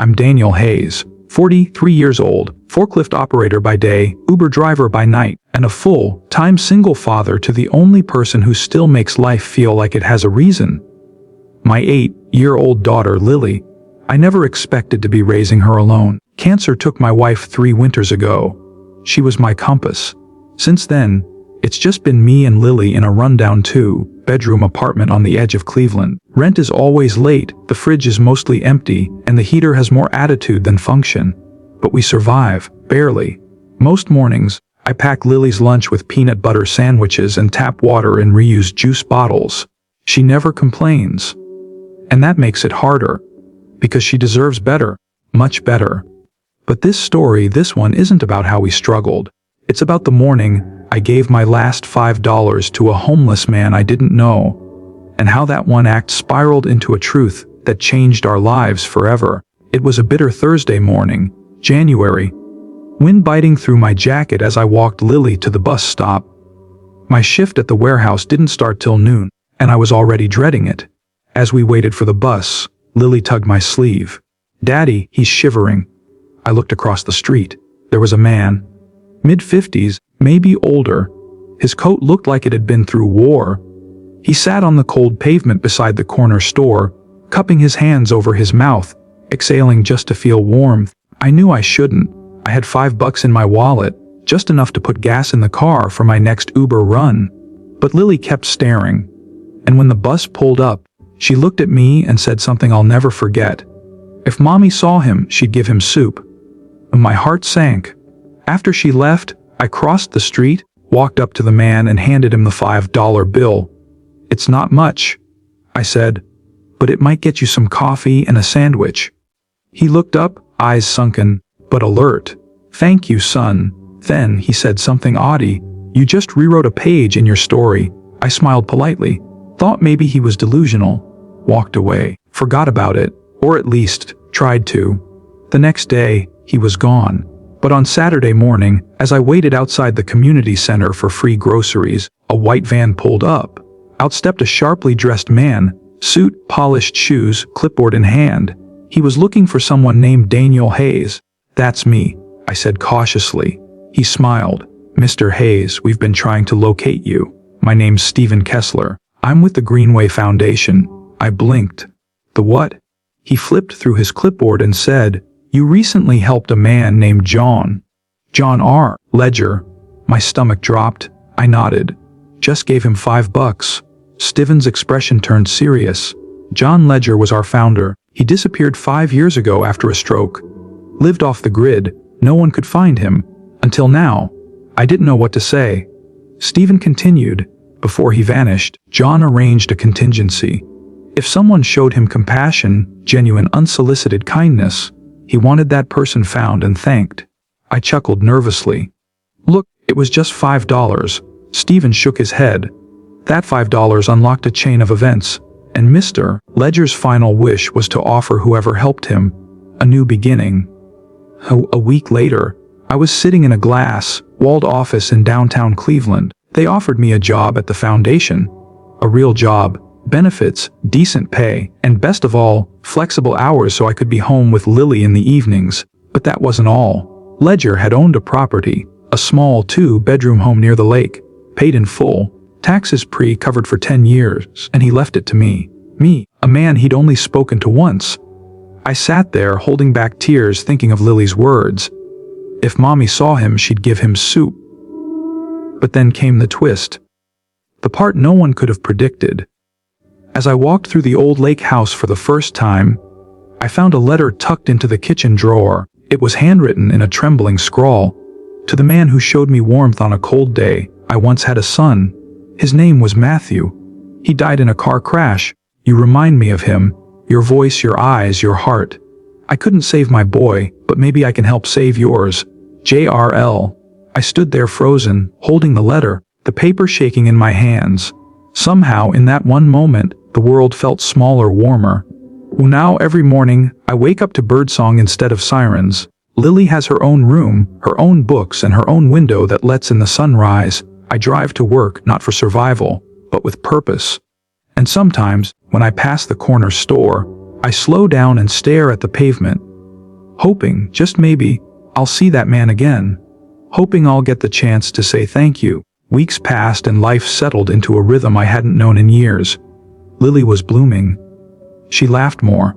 I'm Daniel Hayes, 43 years old, forklift operator by day, Uber driver by night, and a full-time single father to the only person who still makes life feel like it has a reason. My 8-year-old daughter, Lily. I never expected to be raising her alone. Cancer took my wife 3 winters ago. She was my compass. Since then, it's just been me and Lily in a rundown 2-bedroom apartment on the edge of Cleveland. Rent is always late, the fridge is mostly empty, and the heater has more attitude than function. But we survive, barely. Most mornings, I pack Lily's lunch with peanut butter sandwiches and tap water in reused juice bottles. She never complains. And that makes it harder. Because she deserves better, much better. But this one isn't about how we struggled. It's about the morning I gave my last $5 to a homeless man I didn't know, and how that one act spiraled into a truth that changed our lives forever. It was a bitter Thursday morning, January, wind biting through my jacket as I walked Lily to the bus stop. My shift at the warehouse didn't start till noon, and I was already dreading it. As we waited for the bus, Lily tugged my sleeve. "Daddy," he's shivering. I looked across the street. There was a man, mid-50s, maybe older. His coat looked like it had been through war. He sat on the cold pavement beside the corner store, cupping his hands over his mouth, exhaling just to feel warmth. I knew I shouldn't. I had $5 in my wallet, just enough to put gas in the car for my next Uber run. But Lily kept staring. And when the bus pulled up, she looked at me and said something I'll never forget. If Mommy saw him, she'd give him soup. And my heart sank. After she left, I crossed the street, walked up to the man and handed him the $5 bill. "It's not much," I said, "but it might get you some coffee and a sandwich." He looked up, eyes sunken, but alert. "Thank you, son." Then he said something odd. "You just rewrote a page in your story." I smiled politely, thought maybe he was delusional, walked away, forgot about it, or at least tried to. The next day, he was gone. But on Saturday morning, as I waited outside the community center for free groceries, a white van pulled up. Out stepped a sharply dressed man, suit, polished shoes, clipboard in hand. He was looking for someone named Daniel Hayes. "That's me," I said cautiously. He smiled. "Mr. Hayes, we've been trying to locate you. My name's Stephen Kessler. I'm with the Greenway Foundation." I blinked. "The what?" He flipped through his clipboard and said, "You recently helped a man named John R. Ledger." My stomach dropped. I nodded. "Just gave him $5. Stephen's expression turned serious. "John Ledger was our founder. He disappeared 5 years ago after a stroke. Lived off the grid. No one could find him. Until now." I didn't know what to say. Stephen continued. "Before he vanished, John arranged a contingency. If someone showed him compassion, genuine unsolicited kindness, he wanted that person found and thanked." I chuckled nervously. "Look, it was just $5. Stephen shook his head. That $5 unlocked a chain of events, and Mr. Ledger's final wish was to offer whoever helped him a new beginning. A week later, I was sitting in a glass-walled office in downtown Cleveland. They offered me a job at the foundation. A real job. Benefits, decent pay, and best of all, flexible hours so I could be home with Lily in the evenings. But that wasn't all. Ledger had owned a property, a small 2-bedroom home near the lake, paid in full, taxes pre-covered for 10 years, and he left it to me. Me, a man he'd only spoken to once. I sat there holding back tears thinking of Lily's words. If Mommy saw him, she'd give him soup. But then came the twist. The part no one could have predicted. As I walked through the old lake house for the first time, I found a letter tucked into the kitchen drawer. It was handwritten in a trembling scrawl. "To the man who showed me warmth on a cold day, I once had a son. His name was Matthew. He died in a car crash. You remind me of him. Your voice, your eyes, your heart. I couldn't save my boy, but maybe I can help save yours. JRL." I stood there frozen, holding the letter, the paper shaking in my hands. Somehow, in that one moment, the world felt smaller, warmer. Now every morning, I wake up to birdsong instead of sirens. Lily has her own room, her own books, and her own window that lets in the sunrise. I drive to work, not for survival, but with purpose. And sometimes, when I pass the corner store, I slow down and stare at the pavement. hoping, just maybe, I'll see that man again. Hoping I'll get the chance to say thank you. Weeks passed and life settled into a rhythm I hadn't known in years. Lily was blooming. She laughed more.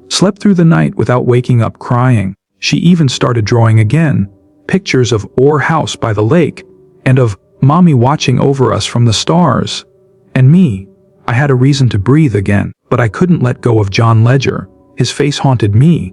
Slept through the night without waking up crying. She even started drawing again. Pictures of our house by the lake, and of Mommy watching over us from the stars. And me. I had a reason to breathe again, but I couldn't let go of John Ledger. His face haunted me.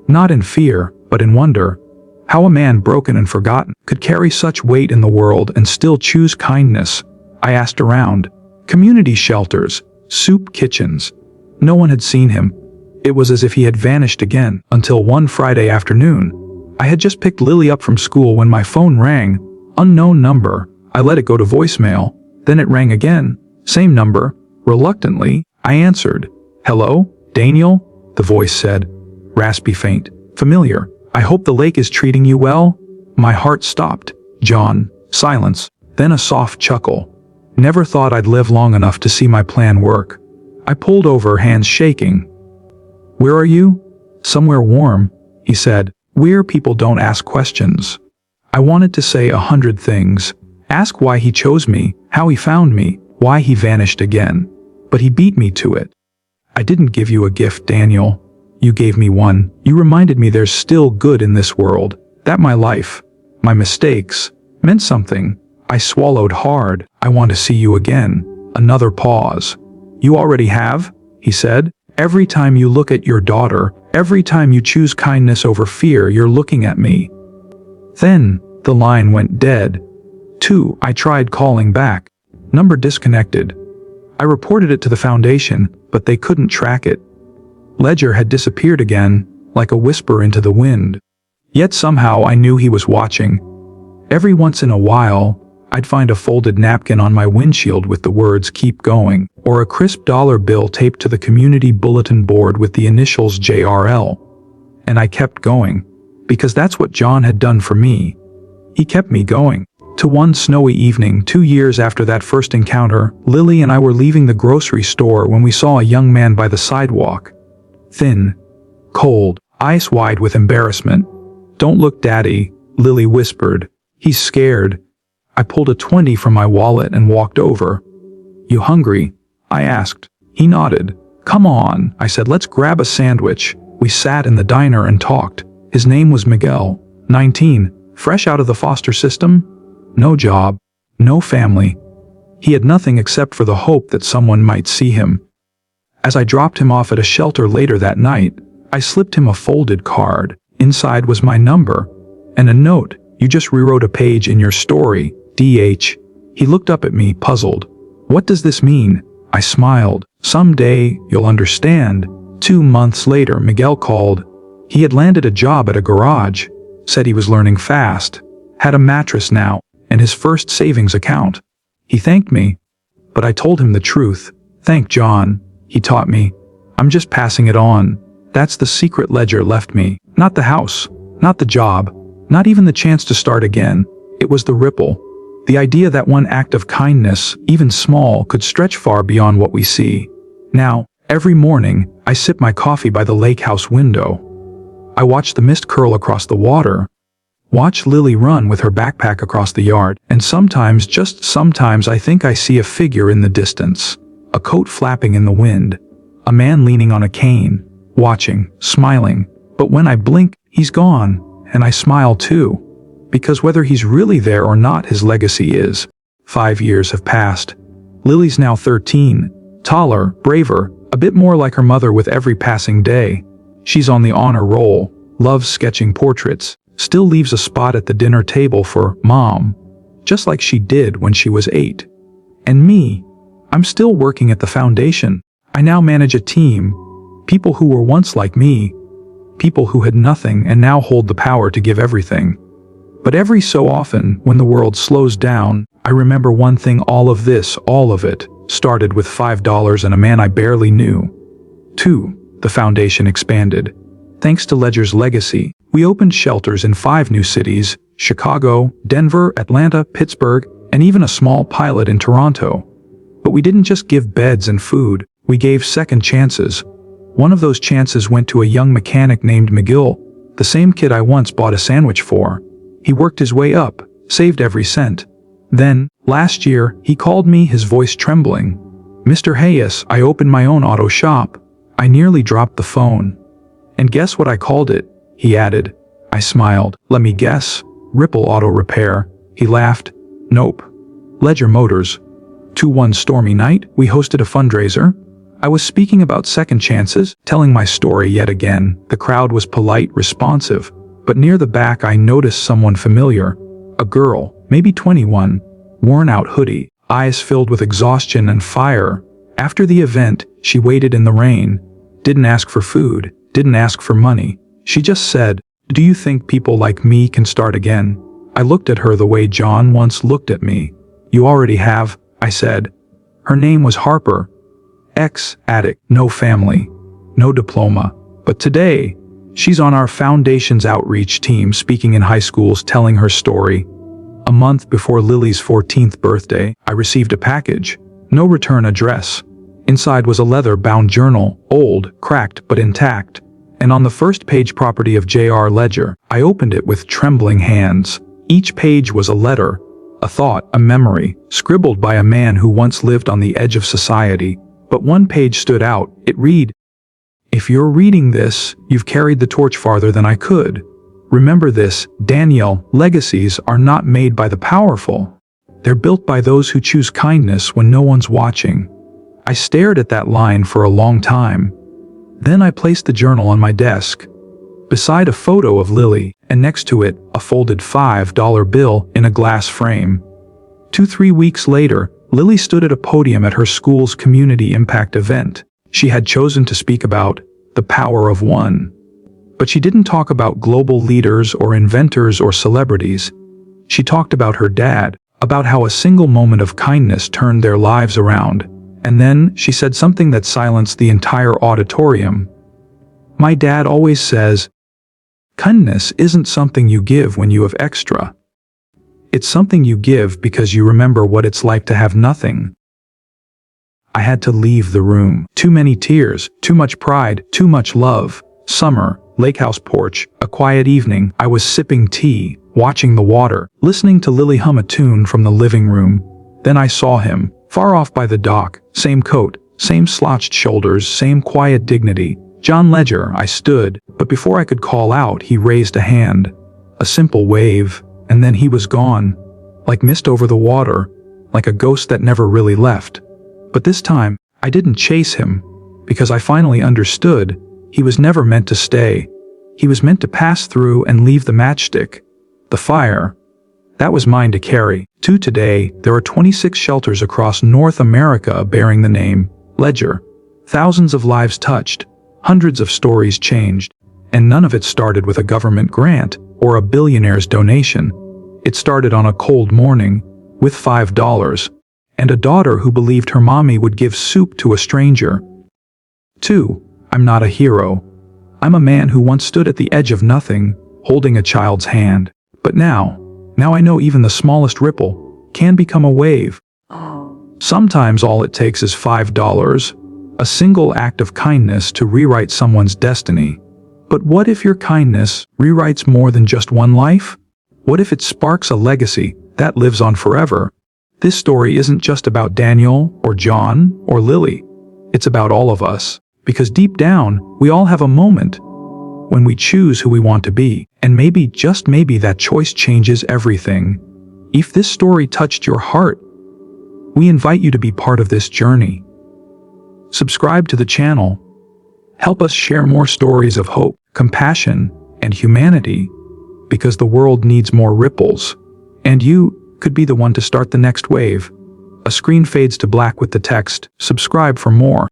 Not in fear, but in wonder. How a man broken and forgotten could carry such weight in the world and still choose kindness. I asked around. Community shelters, soup kitchens. No one had seen him. It was as if he had vanished again, until one Friday afternoon. I had just picked Lily up from school when my phone rang. Unknown number. I let it go to voicemail. Then it rang again. Same number. Reluctantly, I answered. Hello, Daniel? The voice said. Raspy, faint. Familiar. I hope the lake is treating you well? My heart stopped. John. Silence. Then a soft chuckle. Never thought I'd live long enough to see my plan work. I pulled over, hands shaking. Where are you? Somewhere warm, he said. Where people don't ask questions. I wanted to say 100 things. Ask why he chose me, how he found me, why he vanished again. But he beat me to it. I didn't give you a gift, Daniel. You gave me one. You reminded me there's still good in this world. That my life, my mistakes, meant something. I swallowed hard. I want to see you again. Another pause. You already have, he said. Every time you look at your daughter, every time you choose kindness over fear, you're looking at me. Then, the line went dead. 2. I tried calling back. Number disconnected. I reported it to the foundation, but they couldn't track it. Ledger had disappeared again, like a whisper into the wind. Yet somehow I knew he was watching. Every once in a while, I'd find a folded napkin on my windshield with the words "Keep Going," or a crisp dollar bill taped to the community bulletin board with the initials JRL. And I kept going, because that's what John had done for me. He kept me going. To one snowy evening 2 years after that first encounter, Lily and I were leaving the grocery store when we saw a young man by the sidewalk. Thin, cold, eyes wide with embarrassment. Don't look, Daddy, Lily whispered. He's scared. I pulled a 20 from my wallet and walked over. You hungry? I asked. He nodded. Come on, I said, let's grab a sandwich. We sat in the diner and talked. His name was Miguel, 19, fresh out of the foster system. No job, no family. He had nothing except for the hope that someone might see him. As I dropped him off at a shelter later that night, I slipped him a folded card. Inside was my number, and a note. You just rewrote a page in your story, DH. He looked up at me, puzzled. What does this mean? I smiled. Someday, you'll understand. 2 months later, Miguel called. He had landed a job at a garage, said he was learning fast, had a mattress now, and his first savings account. He thanked me, but I told him the truth. Thank John, he taught me. I'm just passing it on. That's the secret Ledger left me. Not the house, not the job, not even the chance to start again. It was the ripple. The idea that one act of kindness, even small, could stretch far beyond what we see. Now, every morning, I sip my coffee by the lake house window. I watch the mist curl across the water. Watch Lily run with her backpack across the yard, and sometimes, just sometimes, I think I see a figure in the distance. A coat flapping in the wind. A man leaning on a cane, watching, smiling. But when I blink, he's gone, and I smile too. Because whether he's really there or not, his legacy is. 5 years have passed. Lily's now 13, taller, braver, a bit more like her mother with every passing day. She's on the honor roll, loves sketching portraits, still leaves a spot at the dinner table for Mom, just like she did when she was 8. And me, I'm still working at the foundation. I now manage a team, people who were once like me, people who had nothing and now hold the power to give everything. But every so often, when the world slows down, I remember one thing: all of this, all of it, started with $5 and a man I barely knew. 2. The foundation expanded. Thanks to Ledger's legacy, we opened shelters in 5 new cities: Chicago, Denver, Atlanta, Pittsburgh, and even a small pilot in Toronto. But we didn't just give beds and food, we gave second chances. One of those chances went to a young mechanic named Miguel, The same kid I once bought a sandwich for. He worked his way up, saved every cent. Then, last year, he called me, his voice trembling. "Mr. Hayes, I opened my own auto shop." I nearly dropped the phone. "And guess what I called it?" he added. I smiled. "Let me guess. Ripple Auto Repair." He laughed. "Nope. Ledger Motors." One stormy night, we hosted a fundraiser. I was speaking about second chances, telling my story yet again. The crowd was polite, responsive. But near the back I noticed someone familiar. A girl, maybe 21, worn-out hoodie, eyes filled with exhaustion and fire. After the event, she waited in the rain. Didn't ask for food, didn't ask for money. She just said, "Do you think people like me can start again?" I looked at her the way John once looked at me. "You already have," I said. Her name was Harper. Ex-addict, no family, no diploma. But today, she's on our foundation's outreach team, speaking in high schools, telling her story. A month before Lily's 14th birthday, I received a package. No return address. Inside was a leather-bound journal, old, cracked, but intact. And on the first page, property of J.R. Ledger. I opened it with trembling hands. Each page was a letter, a thought, a memory, scribbled by a man who once lived on the edge of society. But one page stood out. It read, "If you're reading this, you've carried the torch farther than I could. Remember this, Danielle, legacies are not made by the powerful. They're built by those who choose kindness when no one's watching." I stared at that line for a long time. Then I placed the journal on my desk, beside a photo of Lily, and next to it, a folded $5 bill in a glass frame. 3 weeks later, Lily stood at a podium at her school's community impact event. She had chosen to speak about the power of one. But she didn't talk about global leaders or inventors or celebrities. She talked about her dad, about how a single moment of kindness turned their lives around. And then she said something that silenced the entire auditorium. "My dad always says, kindness isn't something you give when you have extra. It's something you give because you remember what it's like to have nothing." I had to leave the room. Too many tears, too much pride, too much love. Summer, lake house porch, a quiet evening. I was sipping tea, watching the water, listening to Lily hum a tune from the living room. Then I saw him, far off by the dock, same coat, same slouched shoulders, same quiet dignity. "John Ledger," I stood, but before I could call out, he raised a hand. A simple wave, and then he was gone, like mist over the water, like a ghost that never really left. But this time, I didn't chase him, because I finally understood he was never meant to stay. He was meant to pass through and leave the matchstick, the fire. That was mine to carry. Today, there are 26 shelters across North America bearing the name Ledger. Thousands of lives touched, hundreds of stories changed, and none of it started with a government grant or a billionaire's donation. It started on a cold morning, with $5, and a daughter who believed her mommy would give soup to a stranger. I'm not a hero. I'm a man who once stood at the edge of nothing, holding a child's hand. But now I know even the smallest ripple can become a wave. Sometimes all it takes is $5, a single act of kindness to rewrite someone's destiny. But what if your kindness rewrites more than just one life? What if it sparks a legacy that lives on forever? This story isn't just about Daniel or John or Lily. It's about all of us, because deep down, we all have a moment when we choose who we want to be, and maybe, just maybe, that choice changes everything. If this story touched your heart, we invite you to be part of this journey. Subscribe to the channel. Help us share more stories of hope, compassion, and humanity, because the world needs more ripples, and you could be the one to start the next wave. A screen fades to black with the text, "Subscribe for more."